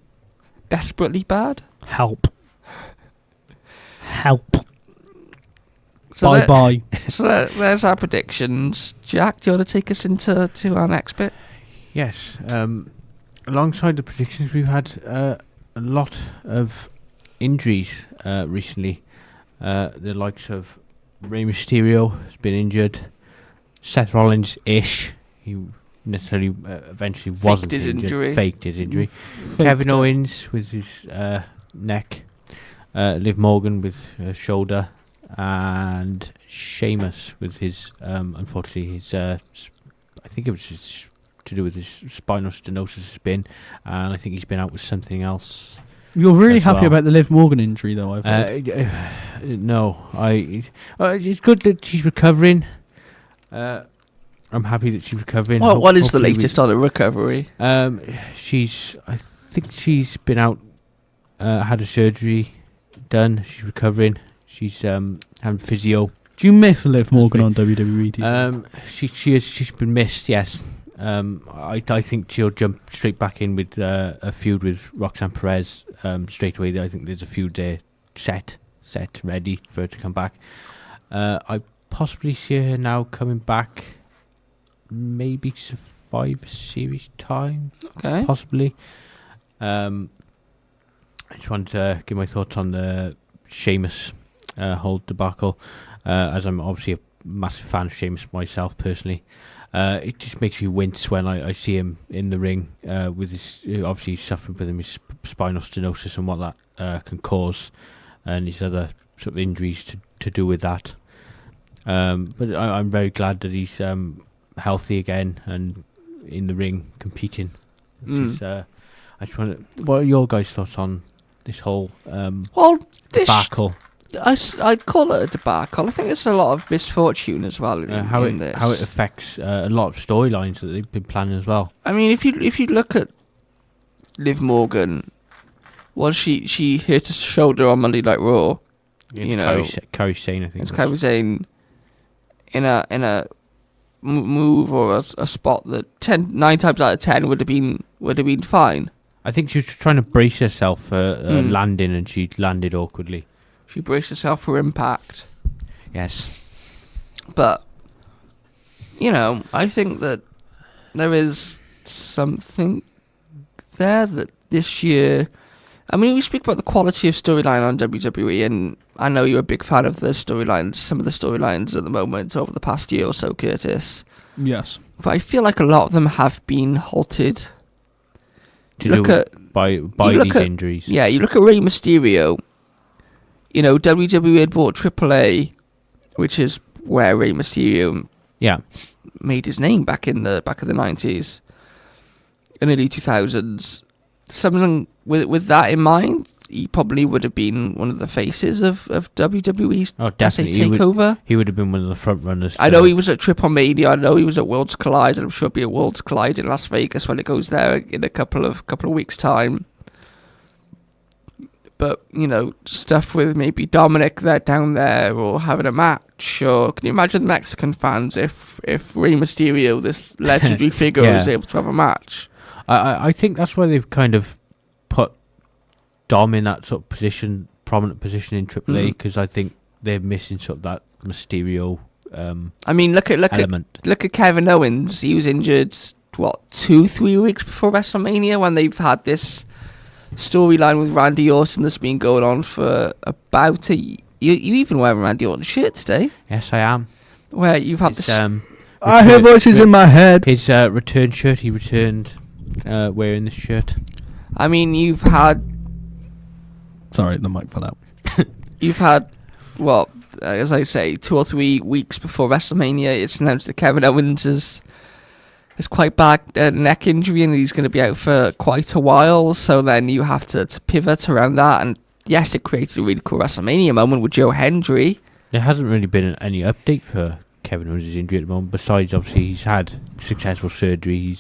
Speaker 1: Desperately bad?
Speaker 2: Help.
Speaker 3: So
Speaker 2: bye.
Speaker 1: So there's our predictions. Jack, do you want to take us into our next bit?
Speaker 3: Yes. Alongside the predictions, we've had a lot of injuries recently. The likes of Rey Mysterio has been injured. Seth Rollins-ish. He necessarily eventually wasn't injured. Faked his injury. Kevin Owens with his neck. Liv Morgan with her shoulder. And Sheamus with his, unfortunately, his, I think it was just to do with his spinal stenosis spin, and I think he's been out with something else.
Speaker 2: You're really happy about the Liv Morgan injury, though, I've heard.
Speaker 3: No, it's good that she's recovering. I'm happy that she's recovering.
Speaker 1: What is the latest on her recovery?
Speaker 3: I think she's been out, had a surgery done. She's recovering. She's having physio.
Speaker 2: Do you miss Liv Morgan on WWE TV?
Speaker 3: She's been missed, yes. I think she'll jump straight back in with a feud with Roxanne Perez straight away. I think there's a feud there set ready for her to come back. I possibly see her now coming back, maybe Survivor Series time.
Speaker 1: Okay.
Speaker 3: Possibly. I just wanted to give my thoughts on the Sheamus whole debacle, as I'm obviously a massive fan of Sheamus myself personally. It just makes me wince when I see him in the ring with his obviously he's suffering with his spinal stenosis and what that can cause, and his other sort of injuries to do with that. But I'm very glad that he's healthy again and in the ring competing. I just wonder, what are your guys' thoughts on this whole debacle?
Speaker 1: I'd call it a debacle. I think it's a lot of misfortune as well in this.
Speaker 3: How it affects a lot of storylines that they've been planning as well.
Speaker 1: I mean, if you look at Liv Morgan, she hit her shoulder on Monday Night Raw.
Speaker 3: Kairi Sane, I think.
Speaker 1: It's Kairi Sane in a move or a spot that 9 times out of 10 would have been fine.
Speaker 3: I think she was trying to brace herself for landing, and she landed awkwardly.
Speaker 1: She braced herself for impact.
Speaker 3: Yes.
Speaker 1: But, I think that there is something there that this year... I mean, we speak about the quality of storyline on WWE, and I know you're a big fan of the storylines, some of the storylines at the moment over the past year or so, Curtis.
Speaker 2: Yes.
Speaker 1: But I feel like a lot of them have been halted.
Speaker 3: By these injuries.
Speaker 1: Yeah, you look at Rey Mysterio. WWE had bought AAA, which is where Rey Mysterio made his name back in the 90s and early 2000s. Something with that in mind, he probably would have been one of the faces of WWE's takeover.
Speaker 3: He would have been one of the front runners.
Speaker 1: I know he was at Triple Mania. I know he was at Worlds Collide, and I'm sure he'll be at Worlds Collide in Las Vegas when it goes there in a couple of weeks' time. But, stuff with maybe Dominic down there or having a match. Or can you imagine the Mexican fans if Rey Mysterio, this legendary figure, was able to have a match?
Speaker 3: I think that's why they've kind of put Dom in that sort of prominent position in AAA, because I think they're missing sort of that Mysterio
Speaker 1: I mean, look at Kevin Owens. He was injured, 2-3 weeks before WrestleMania, when they've had this storyline with Randy Orton that's been going on for about a year. You even wearing Randy Orton's shirt today?
Speaker 3: Yes, I am.
Speaker 1: Where you've had this...
Speaker 2: I hear voices in my head.
Speaker 3: His return shirt, he returned wearing this shirt.
Speaker 1: I mean, you've had...
Speaker 2: Sorry, the mic fell out.
Speaker 1: You've had, as I say, 2 or 3 weeks before WrestleMania, it's announced that Kevin Owens has quite bad neck injury, and he's going to be out for quite a while. So then you have to pivot around that. And yes, it created a really cool WrestleMania moment with Joe Hendry.
Speaker 3: There hasn't really been any update for Kevin Owens' injury at the moment. Besides, obviously, he's had successful surgery.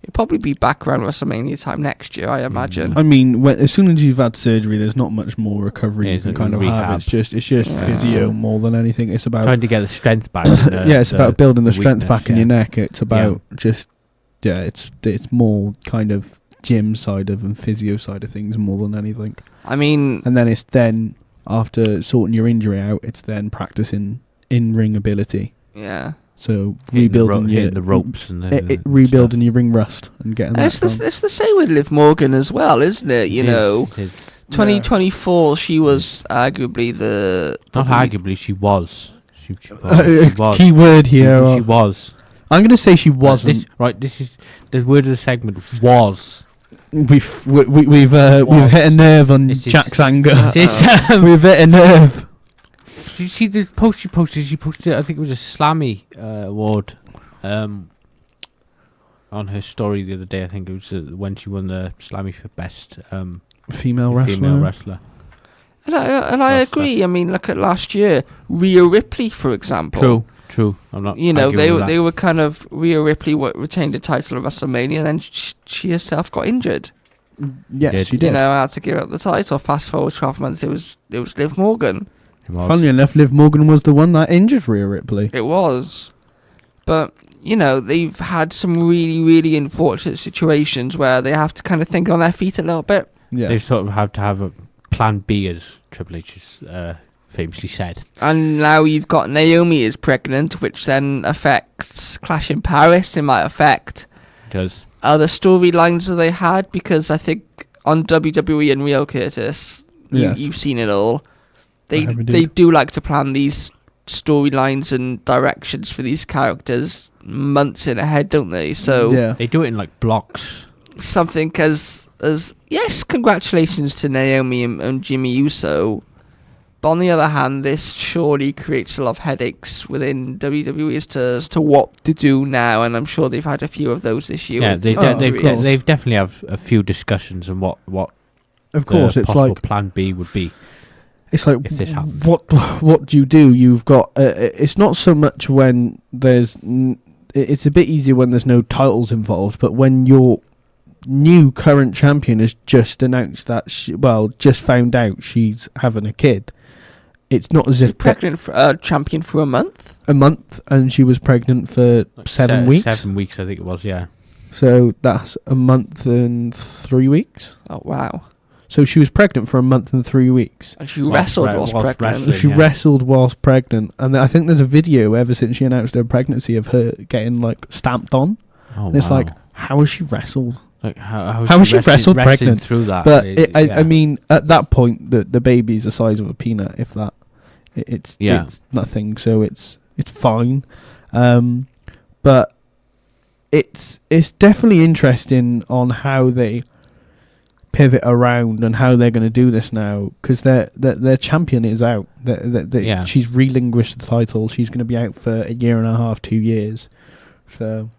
Speaker 1: He'll probably be back around WrestleMania time next year, I imagine.
Speaker 2: I mean, as soon as you've had surgery, there's not much more recovery you can kind of have. It's just physio more than anything. It's about
Speaker 3: trying to get the strength back.
Speaker 2: It's about building the strength back in your neck. It's about it's more kind of gym side of and physio side of things more than anything.
Speaker 1: I mean,
Speaker 2: and then after sorting your injury out, it's then practicing in-ring ability.
Speaker 1: Yeah.
Speaker 2: So rebuilding
Speaker 3: the ropes and
Speaker 2: rebuilding your ring rust and getting that.
Speaker 1: It's the same with Liv Morgan as well, isn't it? 2024, she was arguably
Speaker 3: she was. She
Speaker 2: was. Key word here.
Speaker 3: She was.
Speaker 2: I'm going to say she wasn't.
Speaker 3: This is the word of the segment. Was.
Speaker 2: We've hit a nerve on Jack's anger. We've hit a nerve.
Speaker 3: Did you see the post she posted? She posted, I think it was a Slammy award on her story the other day. I think it was when she won the Slammy for best
Speaker 2: female wrestler.
Speaker 1: And I agree. I mean, look at last year, Rhea Ripley, for example.
Speaker 3: True. I'm not.
Speaker 1: They were kind of Rhea Ripley retained the title of WrestleMania, and then she herself got injured.
Speaker 2: Yes, she did.
Speaker 1: Had to give up the title. Fast forward 12 months, it was Liv Morgan.
Speaker 2: Funnily enough, Liv Morgan was the one that injured Rhea Ripley.
Speaker 1: It was. But, they've had some really, really unfortunate situations where they have to kind of think on their feet a little bit.
Speaker 3: Yeah. They sort of have to have a plan B, as Triple H has famously said.
Speaker 1: And now you've got Naomi is pregnant, which then affects Clash in Paris. It might affect other storylines that they had, because I think on WWE and Real Curtis, you've seen it all. They do like to plan these storylines and directions for these characters months in ahead, don't they? So
Speaker 2: Yeah.
Speaker 3: They do it in like blocks.
Speaker 1: something as yes, congratulations to Naomi and Jimmy Uso. But on the other hand, this surely creates a lot of headaches within WWE as to what to do now, and I'm sure they've had a few of those this year.
Speaker 3: Yeah,
Speaker 1: with
Speaker 3: they've
Speaker 1: injuries.
Speaker 3: they've definitely have a few discussions on what
Speaker 2: Of course,
Speaker 3: the
Speaker 2: it's
Speaker 3: possible
Speaker 2: like
Speaker 3: plan B would be.
Speaker 2: it's like
Speaker 3: if this happens.
Speaker 2: what do you do? You've got it's not so much when there's it's a bit easier when there's no titles involved, but when your new current champion has just announced that just found out she's having a kid. It's not as if
Speaker 1: pregnant champion for a month.
Speaker 2: a month, and she was pregnant for
Speaker 3: Like
Speaker 2: 7 weeks.
Speaker 3: 7 weeks, I think it was. Yeah.
Speaker 2: So that's a month and 3 weeks.
Speaker 1: Oh wow!
Speaker 2: So she was pregnant for a month and 3 weeks.
Speaker 1: And she wrestled whilst
Speaker 3: whilst
Speaker 1: pregnant.
Speaker 3: wrestling.
Speaker 2: She
Speaker 3: Yeah.
Speaker 2: wrestled whilst pregnant, and I think there's a video ever since she announced her pregnancy of her getting like stamped on.
Speaker 3: Oh,
Speaker 2: And it's
Speaker 3: wow.
Speaker 2: like, how has she wrestled?
Speaker 3: Like how
Speaker 2: How has she wrestled
Speaker 3: wrestling
Speaker 2: pregnant?
Speaker 3: through that?
Speaker 2: But
Speaker 3: Yeah.
Speaker 2: I mean, at that point, the baby's the size of a peanut, if that. It's nothing, so it's fine. But it's definitely interesting on how they pivot around and how they're going to do this now, because their champion is out.
Speaker 3: Yeah.
Speaker 2: She's relinquished the title. She's going to be out for a year and a half, 2 years. So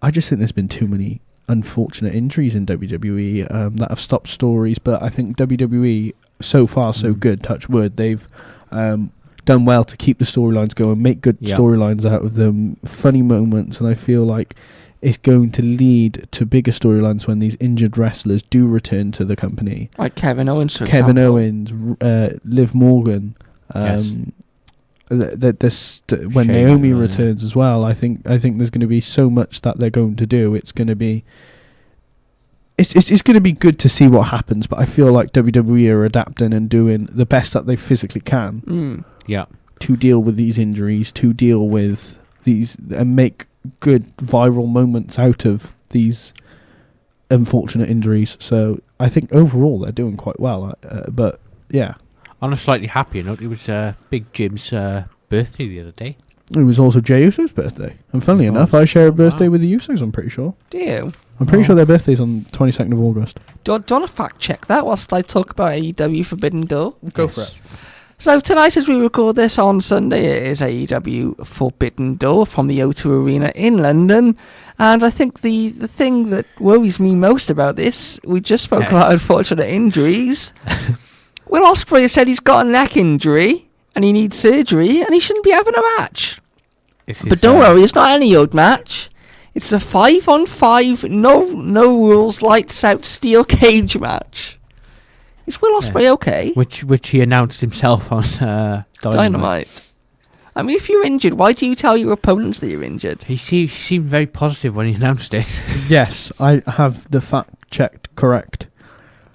Speaker 2: I just think there's been too many unfortunate injuries in WWE that have stopped stories. But I think WWE so far so good. Touch wood. They've done well to keep the storylines going, make good storylines out of them, funny moments, and I feel like it's going to lead to bigger storylines when these injured wrestlers do return to the company.
Speaker 1: Like Kevin Owens, for
Speaker 2: Kevin
Speaker 1: example.
Speaker 2: Owens, Liv Morgan.
Speaker 3: Yes.
Speaker 2: When
Speaker 3: Shane,
Speaker 2: Naomi returns as well, I think there's going to be so much that they're going to do. It's going to be it's going to be good to see what happens. But I feel like WWE are adapting and doing the best that they physically can
Speaker 3: Yeah.
Speaker 2: to deal with these injuries, to deal with these, and make good viral moments out of these unfortunate injuries. So I think overall they're doing quite well. But yeah.
Speaker 3: On a slightly happier note, it was Big Jim's birthday the other day.
Speaker 2: It was also Jey Uso's birthday. And funnily enough, I share a birthday with the Usos, I'm pretty sure.
Speaker 1: Do you?
Speaker 2: I'm pretty sure their birthday's on 22nd of August.
Speaker 1: Do you want to fact check that whilst I talk about AEW Forbidden Door?
Speaker 2: Go for it.
Speaker 1: So tonight, as we record this on Sunday, it is AEW Forbidden Door from the O2 Arena in London. And I think the thing that worries me most about this, we just spoke about unfortunate injuries. Will Ospreay said he's got a neck injury and he needs surgery and he shouldn't be having a match. But don't worry, it's not any old match. It's a 5-on-5, no rules, lights out, steel cage match. Is Will Ospreay okay?
Speaker 3: Which he announced himself on Dynamite.
Speaker 1: I mean, if you're injured, why do you tell your opponents that you're injured?
Speaker 3: He seemed very positive when he announced it.
Speaker 2: Yes, I have the fact checked correct.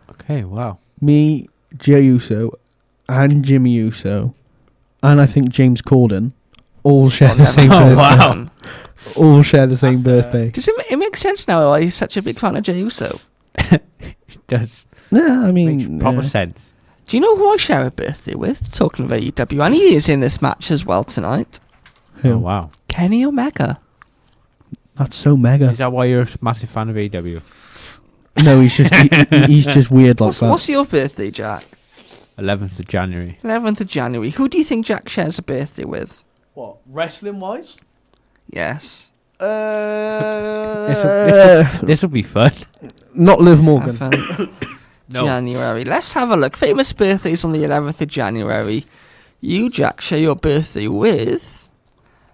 Speaker 3: Okay, wow.
Speaker 2: Me, Jey Uso, and Jimmy Uso, and I think James Corden all share the same birthday.
Speaker 3: wow.
Speaker 2: All share the same birthday.
Speaker 1: Does it make sense now why he's such a big fan of Jey Uso?
Speaker 3: It does
Speaker 2: Yeah, I
Speaker 3: make
Speaker 2: mean,
Speaker 3: proper sense.
Speaker 1: Do you know who I share a birthday with? Talking of AEW, and he is in this match as well tonight.
Speaker 2: Who?
Speaker 3: Oh, wow.
Speaker 1: Kenny Omega.
Speaker 2: That's so mega.
Speaker 3: Is that why you're a massive fan of AW?
Speaker 2: No, he's just he's just weird like that.
Speaker 1: What's your birthday, Jack?
Speaker 3: 11th of January.
Speaker 1: 11th of January. Who do you think Jack shares a birthday with?
Speaker 2: What, wrestling wise?
Speaker 1: Yes.
Speaker 3: This will be fun.
Speaker 2: Not Liv Morgan.
Speaker 3: No.
Speaker 1: January. Let's have a look. Famous birthdays on the 11th of January. You, Jack, share your birthday with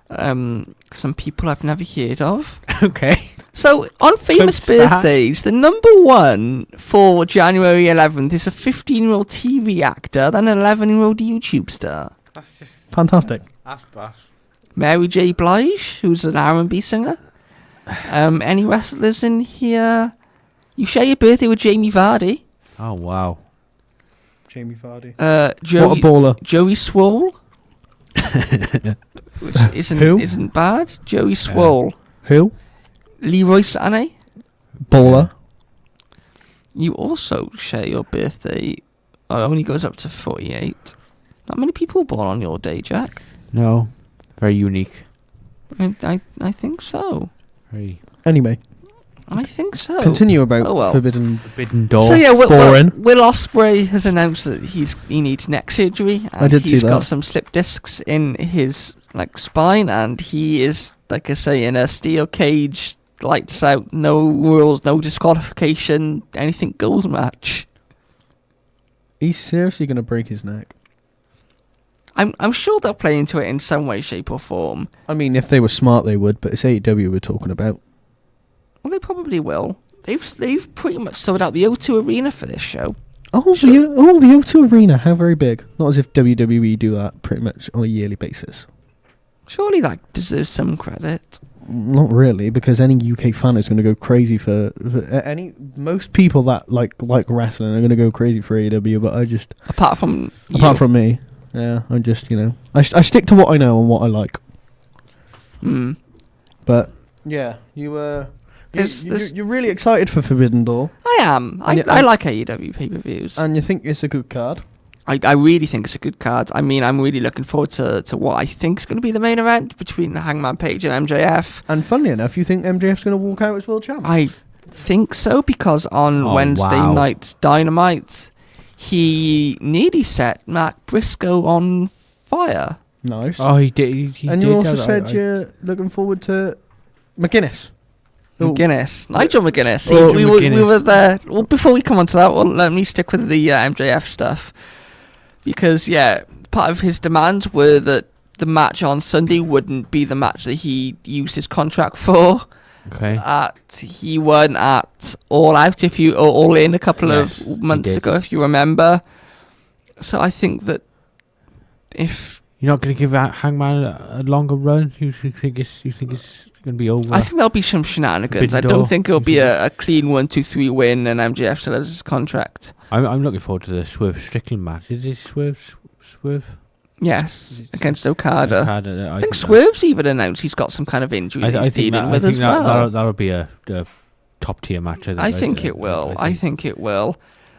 Speaker 1: some people I've never heard of.
Speaker 3: Okay.
Speaker 1: So, on famous
Speaker 3: What's that?
Speaker 1: birthdays, the number one for January 11th is a 15-year-old TV actor, then an 11-year-old YouTube star.
Speaker 3: That's just...
Speaker 2: Fantastic.
Speaker 3: That's...
Speaker 1: Mary J. Blige, who's an R&B singer. Any wrestlers in here? You share your birthday with Jamie Vardy.
Speaker 3: Oh, wow.
Speaker 2: Jamie Vardy.
Speaker 1: Joey,
Speaker 2: What a baller.
Speaker 1: Joey Swole. Which isn't bad. Joey Swole.
Speaker 2: Who?
Speaker 1: Leroy Sané.
Speaker 2: Baller.
Speaker 1: You also share your birthday. Oh, it only goes up to 48. Not many people were born on your day, Jack.
Speaker 3: No, very unique.
Speaker 1: I think so.
Speaker 3: Very
Speaker 2: Anyway,
Speaker 1: I think so.
Speaker 2: continue about
Speaker 1: Oh, well.
Speaker 3: Forbidden Door.
Speaker 1: So yeah,
Speaker 2: Boring.
Speaker 1: Will Ospreay has announced that he needs neck surgery. And
Speaker 2: I did see
Speaker 1: he's got
Speaker 2: that.
Speaker 1: some slip discs in his spine, and he is, like I say, in a steel cage, lights out, no rules, no disqualification, anything goes match.
Speaker 2: He's seriously going to break his neck.
Speaker 1: I'm sure they'll play into it in some way, shape, or form.
Speaker 2: I mean, if they were smart, they would. But it's AEW we're talking about.
Speaker 1: Well, they probably will. They've pretty much sold out the O2 Arena for this show.
Speaker 2: The O2 Arena, how very big? Not as if WWE do that pretty much on a yearly basis.
Speaker 1: Surely that deserves some credit.
Speaker 2: Not really, because any UK fan is going to go crazy for most people that like wrestling are going to go crazy for AEW. But I just
Speaker 1: Apart from
Speaker 2: me, yeah, I just I stick to what I know and what I like. But yeah, you're really excited for Forbidden Door.
Speaker 1: I am. I like AEW pay-per-views.
Speaker 2: And you think it's a good card?
Speaker 1: I really think it's a good card. I mean, I'm really looking forward to what I think is going to be the main event between Hangman Page and MJF.
Speaker 2: And funnily enough, you think MJF's going to walk out as world champ?
Speaker 1: I think so, because on Wednesday night's Dynamite, he nearly set Matt Briscoe on fire.
Speaker 2: Nice.
Speaker 3: Oh, he did. He
Speaker 2: and
Speaker 3: did
Speaker 2: you also
Speaker 3: that.
Speaker 2: said you're looking forward to McGuinness.
Speaker 1: Nigel McGuinness.
Speaker 3: Oh,
Speaker 1: We were there. Well, before we come on to that one, let me stick with the MJF stuff. Because, part of his demands were that the match on Sunday wouldn't be the match that he used his contract for.
Speaker 3: Okay.
Speaker 1: He weren't at All Out, All In a couple of months ago, if you remember. So I think that if...
Speaker 3: You're not going to give Hangman a longer run? You think it's going to be over?
Speaker 1: I think there'll be some shenanigans. I don't think it'll be a clean 1-2-3 win and MJF still has his contract.
Speaker 3: I'm looking forward to the Swerve Strickland match. Is it Swerve?
Speaker 1: Yes, against Okada.
Speaker 3: I
Speaker 1: think Swerve's even announced he's got some kind of injury he's dealing with as well.
Speaker 3: That'll be a top tier match.
Speaker 1: I think it will.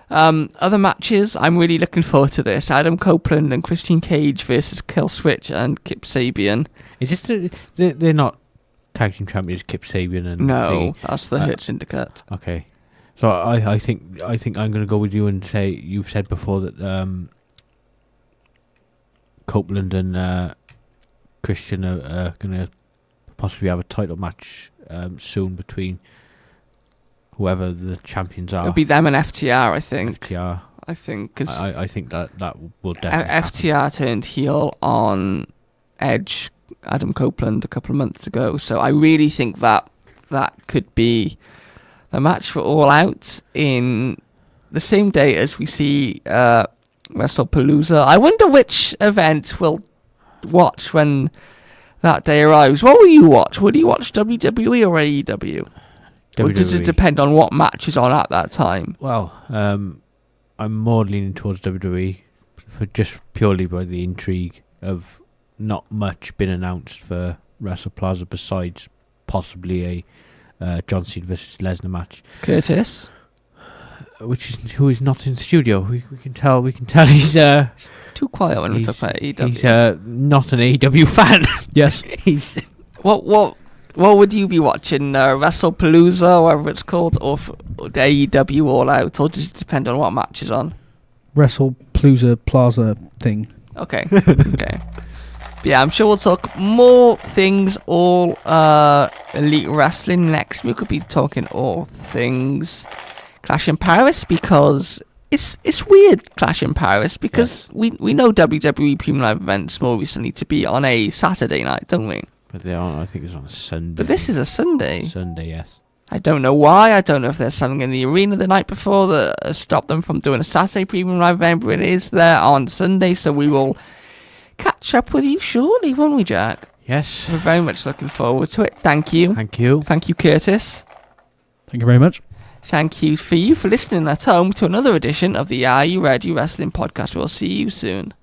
Speaker 1: Other matches, I'm really looking forward to this. Adam Copeland and Christian Cage versus Kill Switch and Kip Sabian.
Speaker 3: Is this they're not tag team champions, Kip Sabian and...
Speaker 1: No, that's the Hurt Syndicate.
Speaker 3: Okay. So I think I'm going to go with you and say you've said before that Copeland and Christian are going to possibly have a title match soon between whoever the champions are.
Speaker 1: It'll be them and FTR, I think.
Speaker 3: FTR.
Speaker 1: I think, because
Speaker 3: I think that will definitely
Speaker 1: FTR turned heel on Edge, Adam Copeland, a couple of months ago. So I really think that could be a match for All Out in the same day as we see WrestlePalooza. I wonder which event we'll watch when that day arrives. What will you watch? Will you watch WWE or AEW? Or does it depend on what match is on at that time?
Speaker 3: Well, I'm more leaning towards WWE for just purely by the intrigue of not much been announced for WrestlePalooza besides possibly a John Cena versus Lesnar match.
Speaker 1: Curtis,
Speaker 3: who is not in the studio. We can tell he's
Speaker 1: too quiet when we talk about AEW.
Speaker 3: He's not an AEW fan.
Speaker 2: Yes.
Speaker 3: He's
Speaker 1: What would you be watching? WrestlePalooza, whatever it's called, or AEW All Out, or does it depend on what match is on?
Speaker 2: WrestlePalooza Plaza thing.
Speaker 1: Okay. Okay. But yeah, I'm sure we'll talk more things all Elite Wrestling next. We could be talking all things Clash in Paris, because it's weird, Clash in Paris, because we know WWE Premium Live events more recently to be on a Saturday night, don't we?
Speaker 3: But they are. I think it's on a Sunday.
Speaker 1: But this is a Sunday.
Speaker 3: Sunday, yes.
Speaker 1: I don't know why. I don't know if there's something in the arena the night before that has stopped them from doing a Saturday Premium Live event, but it is there on Sunday, so we will catch up with you shortly, won't we, Jack?
Speaker 3: Yes.
Speaker 1: We're very much looking forward to it. Thank you.
Speaker 3: Thank you.
Speaker 1: Thank you, Curtis.
Speaker 2: Thank you very much.
Speaker 1: Thank you for listening at home to another edition of the Are You Ready Wrestling Podcast. We'll see you soon.